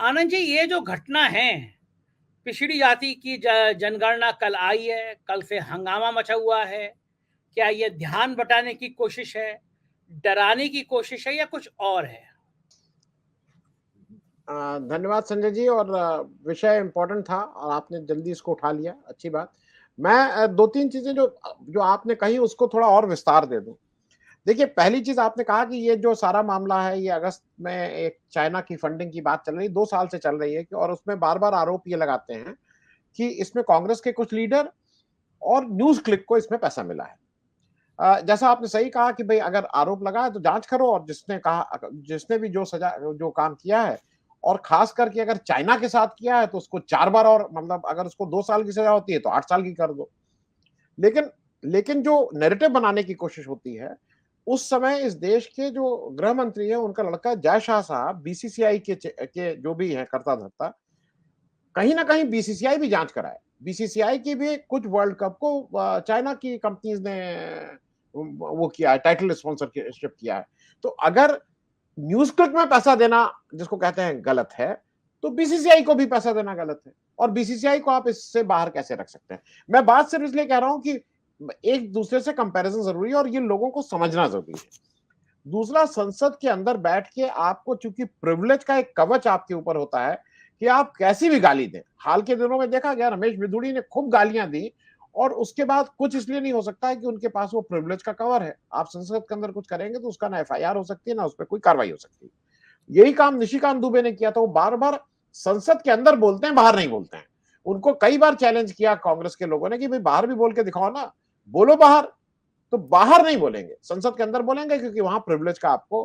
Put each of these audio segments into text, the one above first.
आनंद जी, ये जो घटना है, पिछड़ी जाति की जनगणना कल आई है, कल से हंगामा मचा हुआ है। क्या ये ध्यान बटाने की कोशिश है, डराने की कोशिश है, या कुछ और है? धन्यवाद संजय जी। और विषय इम्पोर्टेंट था और आपने जल्दी इसको उठा लिया, अच्छी बात। मैं दो तीन चीजें जो जो आपने कही उसको थोड़ा और विस्तार दे दूं। देखिए, पहली चीज आपने कहा कि ये जो सारा मामला है ये अगस्त में एक चाइना की फंडिंग की बात चल रही, 2 साल से चल रही है और उसमें बार बार आरोप ये लगाते हैं कि इसमें कांग्रेस के कुछ लीडर और न्यूज क्लिक को इसमें पैसा मिला है। जैसा आपने सही कहा कि भाई अगर आरोप लगा है तो जांच करो, और जिसने भी जो सजा जो काम किया है, और खास करके अगर चाइना के साथ किया है तो उसको 4 बार, और मतलब अगर उसको 2 साल की सजा होती है तो 8 साल की कर दो। लेकिन लेकिन जो नैरेटिव बनाने की कोशिश होती है, उस समय इस देश के जो गृह मंत्री है उनका लड़का जय शाह साहब, बीसीसीआई के जो भी है कर्ता धर्ता, कहीं ना कहीं बीसीसीआई भी जांच कराए। बीसीसीआई की भी कुछ वर्ल्ड कप को चाइना की कंपनीज ने वो किया है, टाइटल स्पॉन्सरशिप किया है। तो अगर न्यूज क्लिक में पैसा देना जिसको कहते हैं गलत है, तो बीसीसीआई को भी पैसा देना गलत है। और बीसीसीआई को आप इससे बाहर कैसे रख सकते हैं? मैं बात सिर्फ इसलिए कह रहा हूं कि एक दूसरे से कंपैरिजन जरूरी है और ये लोगों को समझना जरूरी है। दूसरा, संसद के अंदर बैठ के आपको, चूंकि प्रिविलेज का एक कवच आपके ऊपर होता है कि आप कैसी भी गाली दें। हाल के दिनों में देखा गया, रमेश बिधूड़ी ने खूब गालियां दी, और उसके बाद कुछ इसलिए नहीं हो सकता है कि उनके पास वो प्रिविलेज का कवर है। आप संसद के अंदर कुछ करेंगे तो उसका ना एफआईआर हो सकती है, ना उस पर कोई कार्रवाई हो सकती है। यही काम निशिकांत दुबे ने किया था। वो बार बार संसद के अंदर बोलते हैं, बाहर नहीं बोलते हैं। उनको कई बार चैलेंज किया कांग्रेस के लोगों ने कि भाई बाहर भी बोल के दिखाओ ना, बोलो बाहर। तो बाहर नहीं बोलेंगे, संसद के अंदर बोलेंगे, क्योंकि वहां प्रिविलेज का आपको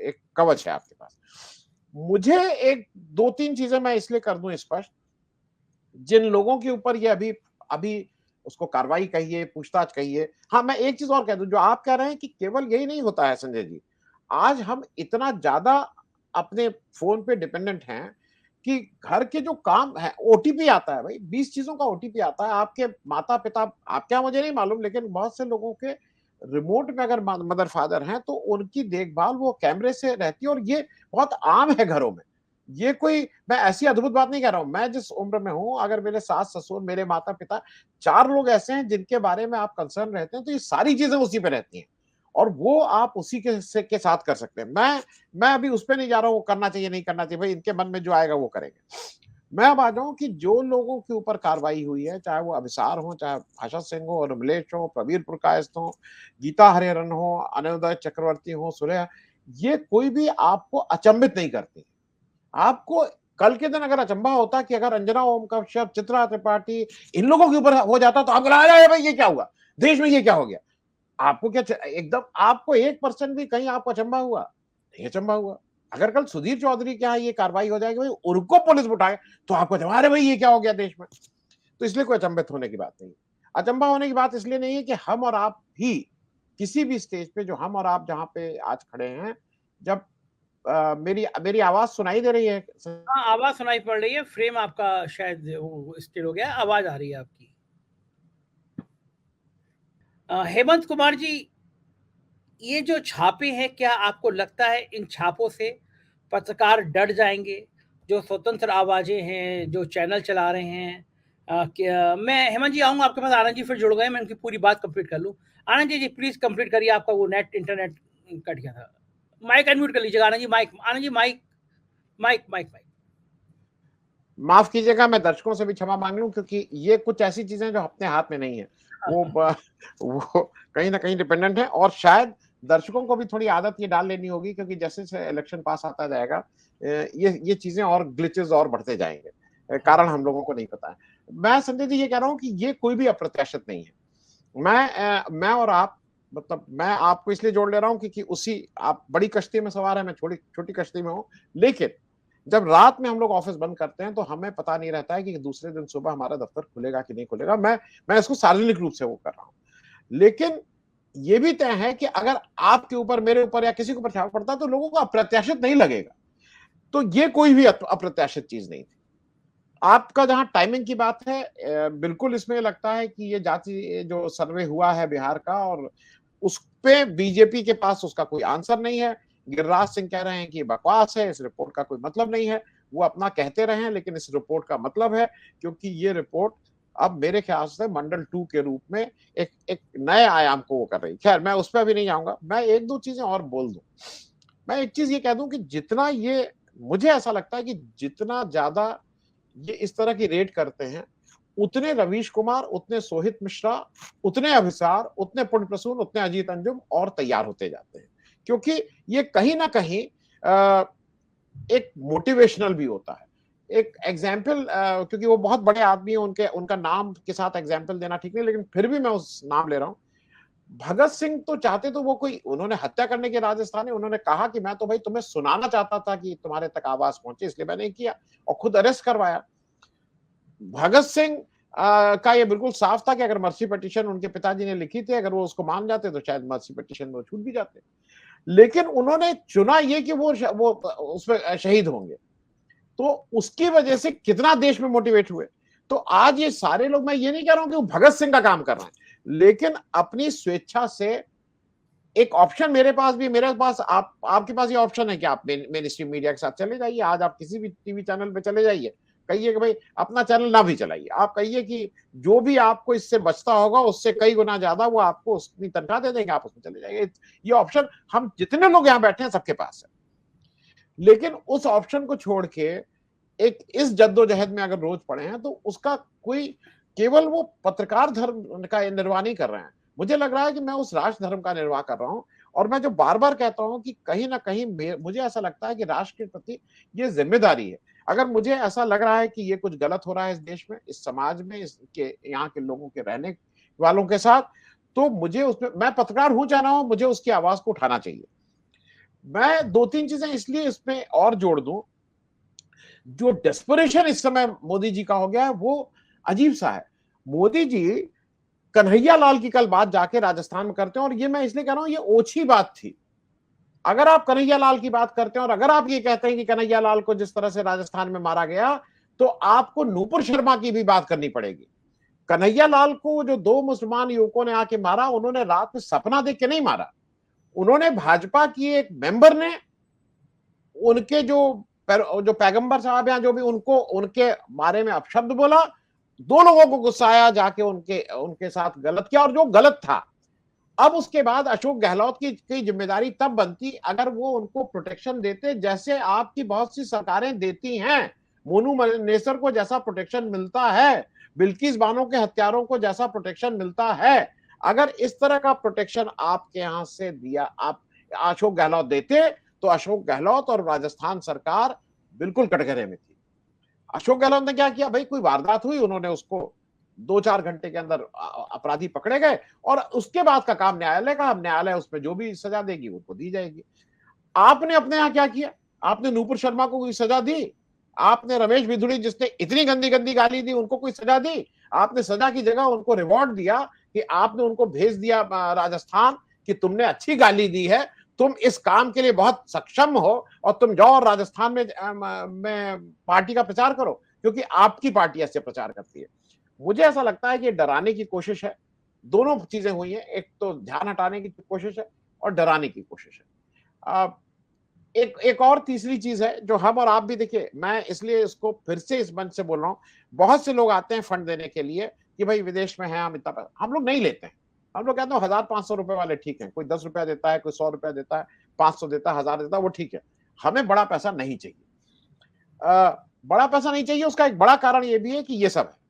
एक कवच है आपके पास। मुझे एक दो तीन चीजें मैं इसलिए कर दूं स्पष्ट। जिन लोगों के ऊपर ये अभी अभी उसको कार्रवाई कहिए, पूछताछ कहिए। हाँ, मैं एक चीज और कह दूं, जो आप कह रहे हैं कि केवल यही नहीं होता है संजय जी। आज हम इतना ज्यादा अपने फोन पे डिपेंडेंट हैं कि घर के जो काम है, ओटीपी आता है भाई, 20 चीजों का ओटीपी आता है। आपके माता पिता, आप क्या मुझे नहीं मालूम, लेकिन बहुत से लोगों के रिमोट में अगर मदर फादर हैं तो उनकी देखभाल वो कैमरे से रहती है, और ये बहुत आम है घरों में। ये कोई मैं ऐसी अद्भुत बात नहीं कह रहा हूं। मैं जिस उम्र में हूं, अगर मेरे सास ससुर, मेरे माता पिता, 4 लोग ऐसे हैं जिनके बारे में आप कंसर्न रहते हैं, तो ये सारी चीजें उसी पे रहती हैं, और वो आप उसी के साथ कर सकते हैं। मैं अभी उस पर नहीं जा रहा हूं, वो करना चाहिए नहीं करना चाहिए, भाई इनके मन में जो आएगा वो करेंगे। मैं अब आ जाऊं कि जो लोगों के ऊपर कार्रवाई हुई है, चाहे वो अभिसार हो, चाहे भाषा सिंह हो, रमलेश हो, प्रवीर पुरकायस्थ हो, गीता हरिहरन हो, अनोदय चक्रवर्ती हो, सुरेया, ये कोई भी आपको अचंभित नहीं करती। आपको कल के दिन अगर अचंभा होता कि अगर अंजना ओम कश्यप, चित्रा त्रिपाठी, इन लोगों के ऊपर हो जाता, तो आपको लगा भाई ये क्या हुआ, देश में ये क्या हो गया। आपको क्या एकदम आपको 1% भी कहीं आपको अचंभा हुआ? नहीं अचंभा हुआ। अगर कल सुधीर चौधरी के यहाँ ये कार्रवाई हो जाएगी, भाई उनको पुलिस उठाए, तो आपको अरे भाई ये क्या हो गया देश में। तो इसलिए कोई अचंभित होने की बात नहीं। अचंभा होने की बात इसलिए नहीं है कि हम और आप भी किसी भी स्टेज पे, जो हम और आप जहां पे आज खड़े हैं, जब मेरी मेरी आवाज सुनाई दे रही है? हाँ, आवाज सुनाई पड़ रही है। फ्रेम आपका शायद वो स्टिल हो गया, आवाज आ रही है आपकी। हेमंत कुमार जी, ये जो छापे हैं, क्या आपको लगता है इन छापों से पत्रकार डर जाएंगे? जो स्वतंत्र आवाजें हैं, जो चैनल चला रहे हैं, क्या मैं हेमंत जी आऊंगा आपके पास, आनंद जी फिर जुड़ गए, मैं उनकी पूरी बात कंप्लीट कर लूं। आनंद जी प्लीज कंप्लीट करिए, आपका वो नेट इंटरनेट कट गया था। माइक अनम्यूट कर लीजिएगा Anand ji, mic, Anand ji mic, mic mic mic. माफ कीजिएगा, मैं दर्शकों से भी क्षमा मांग लूं, क्योंकि ये कुछ ऐसी चीजें जो अपने हाथ में नहीं है। वो वो कहीं ना कहीं डिपेंडेंट है, और शायद दर्शकों को भी थोड़ी आदत ये डाल लेनी होगी, क्योंकि जैसे जैसे इलेक्शन पास आता जाएगा ये चीजें और ग्लिचेस और बढ़ते जाएंगे। कारण हम लोगों को नहीं पता है। मैं संजय जी ये कह रहा हूं कि ये कोई भी अप्रत्याशित नहीं है। मैं और आप, मतलब मैं आपको इसलिए जोड़ ले रहा हूं क्योंकि उसी, आप बड़ी कश्ती में सवार है, मैं छोटी छोटी कश्ती में हूं। लेकिन जब रात में हम लोग ऑफिस बंद करते हैं तो हमें पता नहीं रहता है कि दूसरे दिन सुबह हमारा दफ्तर खुलेगा कि नहीं खुलेगा। मैं इसको सार्वजनिक रूप से वो कर रहा हूं। लेकिन ये भी तय है कि अगर आपके ऊपर, मेरे ऊपर, या किसी के ऊपर छापा पड़ता है तो लोगों को अप्रत्याशित नहीं लगेगा। तो ये कोई भी अप्रत्याशित चीज नहीं थी। आपका जहां टाइमिंग की बात है, बिल्कुल इसमें लगता है कि ये जाति जो सर्वे हुआ है बिहार का, और उस पे बीजेपी के पास उसका कोई आंसर नहीं है। गिरिराज सिंह कह रहे हैं कि बकवास है, इस रिपोर्ट का कोई मतलब नहीं है। वो अपना कहते रहे हैं, लेकिन इस रिपोर्ट का मतलब है, क्योंकि ये रिपोर्ट अब मेरे ख्याल से मंडल 2 के रूप में एक नए आयाम को वो कर रही है। खैर, मैं उस पे अभी नहीं जाऊंगा, मैं एक दो चीजें और बोल दूं। मैं एक चीज ये कह दूं कि जितना ये, मुझे ऐसा लगता है कि जितना ज्यादा ये इस तरह की रेड करते हैं, उतने रवीश कुमार, उतने सोहित मिश्रा, उतने अभिसार, उतने पुण्य प्रसून, उतने अजीत अंजुम और तैयार होते जाते हैं, क्योंकि ये कहीं ना कहीं एक मोटिवेशनल भी होता है, एक एग्जाम्पल, क्योंकि वो बहुत बड़े आदमी है, उनका नाम के साथ एग्जाम्पल देना ठीक नहीं, लेकिन फिर भी मैं उस नाम ले रहा हूं। भगत सिंह तो चाहते तो वो कोई, उन्होंने हत्या करने के राजस्थान है, उन्होंने कहा कि मैं तो भाई तुम्हें सुनाना चाहता था कि तुम्हारे तक आवाज पहुंचे, इसलिए मैंने किया और खुद अरेस्ट करवाया। भगत सिंह का ये बिल्कुल साफ था कि अगर मर्सी पिटीशन उनके पिताजी ने लिखी थी, अगर वो उसको मान जाते तो शायद मर्सी पिटीशन में छूट भी जाते, लेकिन उन्होंने चुना ये कि वो उसमें शहीद होंगे। तो उसकी वजह से कितना देश में मोटिवेट हुए। तो आज ये सारे लोग, मैं ये नहीं कह रहा हूं कि वो भगत सिंह का काम कर रहे हैं, लेकिन अपनी स्वेच्छा से एक ऑप्शन मेरे पास भी, मेरे पास आपके पास ये ऑप्शन है कि आप मेन स्ट्रीम मीडिया के साथ चले जाइए। आज आप किसी भी टीवी चैनल पे चले जाइए, कहिए कि भाई अपना चैनल ना भी चलाइए, आप कहिए कि जो भी आपको इससे बचता होगा उससे कई गुना ज्यादा वो आपको उसकी तनख्वाह दे देंगे, आप उसमें चले जाइए। ये ऑप्शन हम जितने लोग यहाँ बैठे हैं सबके पास है, लेकिन उस ऑप्शन को छोड़ के एक इस जद्दोजहद में अगर रोज पड़े हैं तो उसका कोई, केवल वो पत्रकार धर्म का निर्वाह नहीं कर रहे हैं, मुझे लग रहा है कि मैं उस राष्ट्र धर्म का निर्वाह कर रहा हूं। और मैं जो बार बार कहता हूं कि कहीं ना कहीं मुझे ऐसा लगता है कि राष्ट्र के प्रति ये जिम्मेदारी है। अगर मुझे ऐसा लग रहा है कि ये कुछ गलत हो रहा है इस देश में, इस समाज में, इसके यहाँ के लोगों के रहने वालों के साथ, तो मुझे उसमें, मैं पत्रकार हूं चाह रहा हूं, मुझे उसकी आवाज को उठाना चाहिए। मैं दो तीन चीजें इसलिए इसमें और जोड़ दूं। जो डेस्परेशन इस समय मोदी जी का हो गया है वो अजीब सा है। मोदी जी कन्हैया लाल की कल बात जाके राजस्थान में करते हैं, और ये मैं इसलिए कह रहा हूं ये ओछी बात थी। अगर आप कन्हैया लाल की बात करते हैं और अगर आप ये कहते हैं कि कन्हैया लाल को जिस तरह से राजस्थान में मारा गया, तो आपको नूपुर शर्मा की भी बात करनी पड़ेगी। कन्हैया लाल को जो दो मुसलमान युवकों ने आके मारा, उन्होंने रात में सपना देख के नहीं मारा, उन्होंने भाजपा की एक मेंबर ने उनके जो पैगंबर साहब हैं, जो भी, उनको उनके बारे में अपशब्द बोला, दो लोगों को गुस्सा आया, जाके उनके साथ गलत किया, और जो गलत था। अब उसके बाद अशोक गहलोत की जिम्मेदारी तब बनती अगर वो उनको प्रोटेक्शन देते, जैसे आपकी बहुत सी सरकारें देती हैं। मोनू नेसर को जैसा प्रोटेक्शन मिलता है, बिल्किस बानो के हत्यारों को जैसा प्रोटेक्शन मिलता है, अगर इस तरह का प्रोटेक्शन आपके यहां से दिया, आप अशोक गहलोत देते, तो अशोक गहलोत और राजस्थान सरकार बिल्कुल कटघरे में थी। अशोक गहलोत ने क्या किया भाई, कोई वारदात हुई, उन्होंने उसको 2-4 घंटे के अंदर अपराधी पकड़े गए, और उसके बाद का काम न्यायालय का, अब न्यायालय उसमें जो भी सजा देगी उनको दी जाएगी। आपने अपने यहां क्या किया, आपने नूपुर शर्मा को कोई सजा दी? आपने रमेश बिधुड़ी जिसने इतनी गंदी गंदी गाली दी उनको कोई सजा दी? आपने सजा की जगह उनको रिवॉर्ड दिया कि आपने उनको भेज दिया राजस्थान कि तुमने अच्छी गाली दी है, तुम इस काम के लिए बहुत सक्षम हो, और तुम जाओ और राजस्थान में पार्टी का प्रचार करो, क्योंकि आपकी पार्टी ऐसे प्रचार करती है। मुझे ऐसा लगता है कि डराने की कोशिश है, दोनों चीजें हुई हैं, एक तो ध्यान हटाने की कोशिश है और डराने की कोशिश है। एक और तीसरी चीज है जो हम और आप भी, देखिए मैं इसलिए इसको फिर से इस मंच से बोल रहा हूं, बहुत से लोग आते हैं फंड देने के लिए कि भाई विदेश में है, हम इतना पैसा, हम लोग नहीं लेते हैं। हम लोग कहते हैं 1,000-500 रुपए वाले ठीक है, कोई 10 रुपया देता है, कोई 100 रुपया देता है, 500 देता है, 1000 देता है, वो ठीक है। हमें बड़ा पैसा नहीं चाहिए। बड़ा पैसा नहीं चाहिए, उसका एक बड़ा कारण ये भी है कि ये सब है,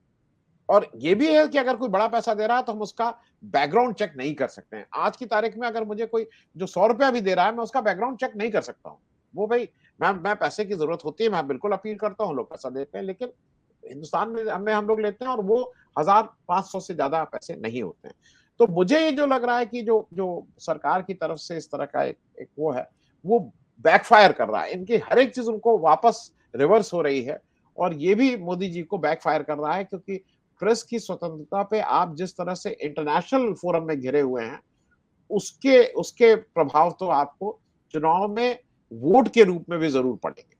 और ये भी है कि अगर कोई बड़ा पैसा दे रहा है तो हम उसका बैकग्राउंड चेक नहीं कर सकते हैं। आज की तारीख में अगर मुझे कोई जो 100 रुपया भी दे रहा है, मैं उसका बैकग्राउंड चेक नहीं कर सकता हूँ। वो भाई, मैं पैसे की जरूरत होती है, मैं बिल्कुल अपील करता हूँ, लोग पैसा देते हैं, लेकिन हिंदुस्तान में हम लोग लेते हैं, और वो 1,500 से ज्यादा पैसे नहीं होते हैं। तो मुझे ये जो लग रहा है कि जो जो सरकार की तरफ से इस तरह का एक वो है, वो बैकफायर कर रहा है, इनकी हर एक चीज उनको वापस रिवर्स हो रही है, और ये भी मोदी जी को बैकफायर कर रहा है, क्योंकि प्रेस की स्वतंत्रता पे आप जिस तरह से इंटरनेशनल फोरम में घिरे हुए हैं, उसके उसके प्रभाव तो आपको चुनाव में वोट के रूप में भी जरूर पड़ेंगे।